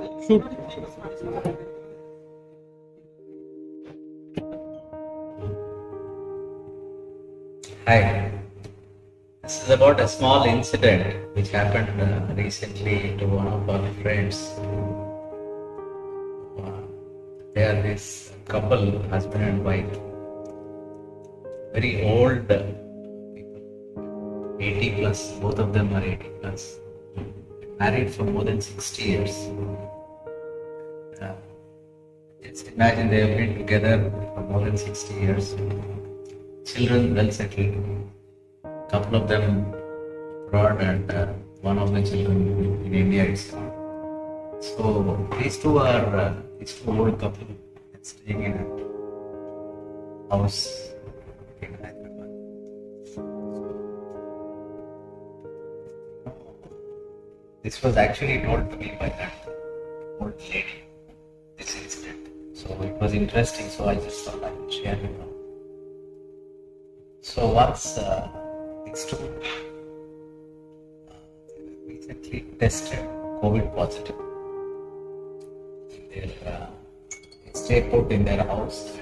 Shoot. Hi, this is about a small incident which happened recently to one of our friends. They are this couple, husband and wife, very old people, 80 plus, both of them are 80 plus, married for more than 60 years. Uh, just imagine they have been together for more than 60 years. Children well settled, couple of them abroad and one of the children in India itself. So these two old couple staying in a house in Hyderabad. This was actually told to me by that old lady, this incident. So it was interesting, so I just thought I would share with you. So once these two recently tested COVID positive. They stay put in their house.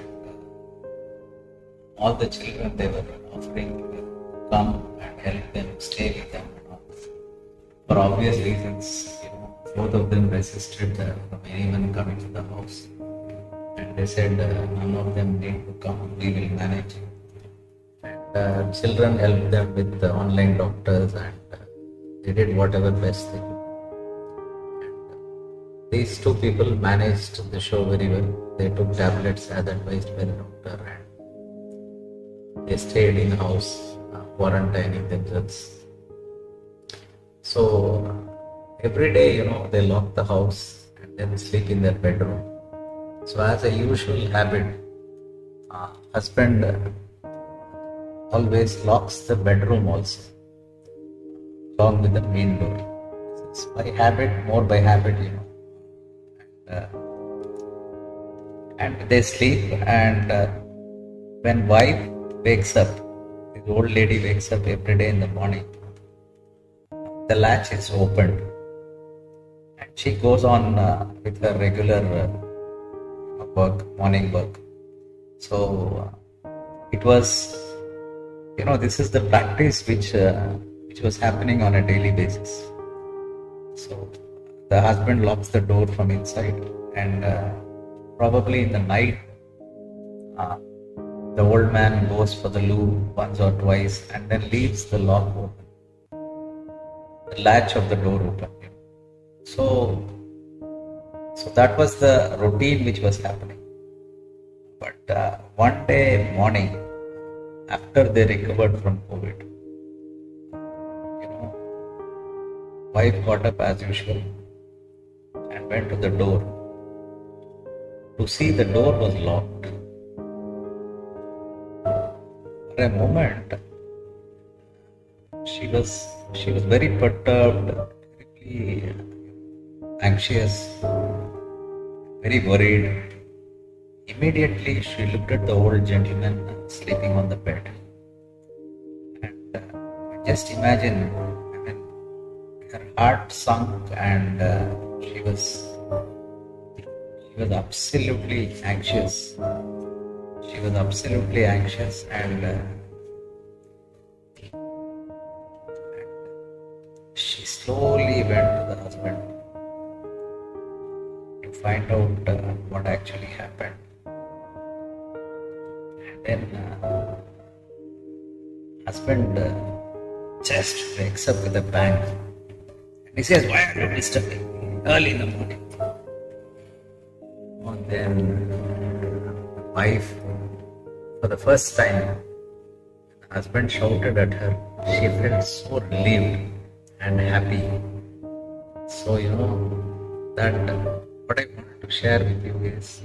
All the children they were offering to come and help them, stay with them. For obvious reasons, both of them resisted from anyone coming to the house. And they said none of them need to come, we will manage. And children helped them with the online doctors and they did whatever best they could. These two people managed the show very well. They took tablets as advised by the doctor and they stayed in house, quarantining themselves. So every day, they lock the house and then sleep in their bedroom. So as a usual habit, husband always locks the bedroom also, along with the main door. It's by habit, more by habit, and they sleep, and when wife wakes up, the old lady wakes up every day in the morning, the latch is opened and she goes on with her regular work, morning work. So it was, this is the practice which was happening on a daily basis. So the husband locks the door from inside and probably in the night the old man goes for the loo once or twice and then leaves the lock open, the latch of the door open. So that was the routine which was happening. But one day morning, after they recovered from COVID, wife got up as usual and went to the door to see the door was locked. For a moment, she was very perturbed, very anxious, very worried. Immediately, she looked at the old gentleman sleeping on the bed. And just imagine, her heart sunk and she was absolutely anxious. She was absolutely anxious and she slowly went to the husband to find out what actually happened. And then husband just wakes up with a bang. And he says, "Why are you disturbing me early in the morning?" And then the wife, for the first time, the husband shouted at her. She felt so relieved and happy. So, that what I wanted to share with you is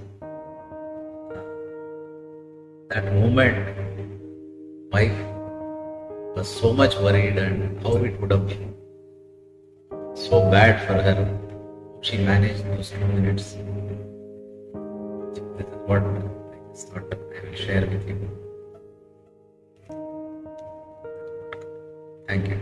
that moment, wife was so much worried and how it would have been so bad for her. She managed those 2 minutes. This is what I just thought I will share with you. Thank you.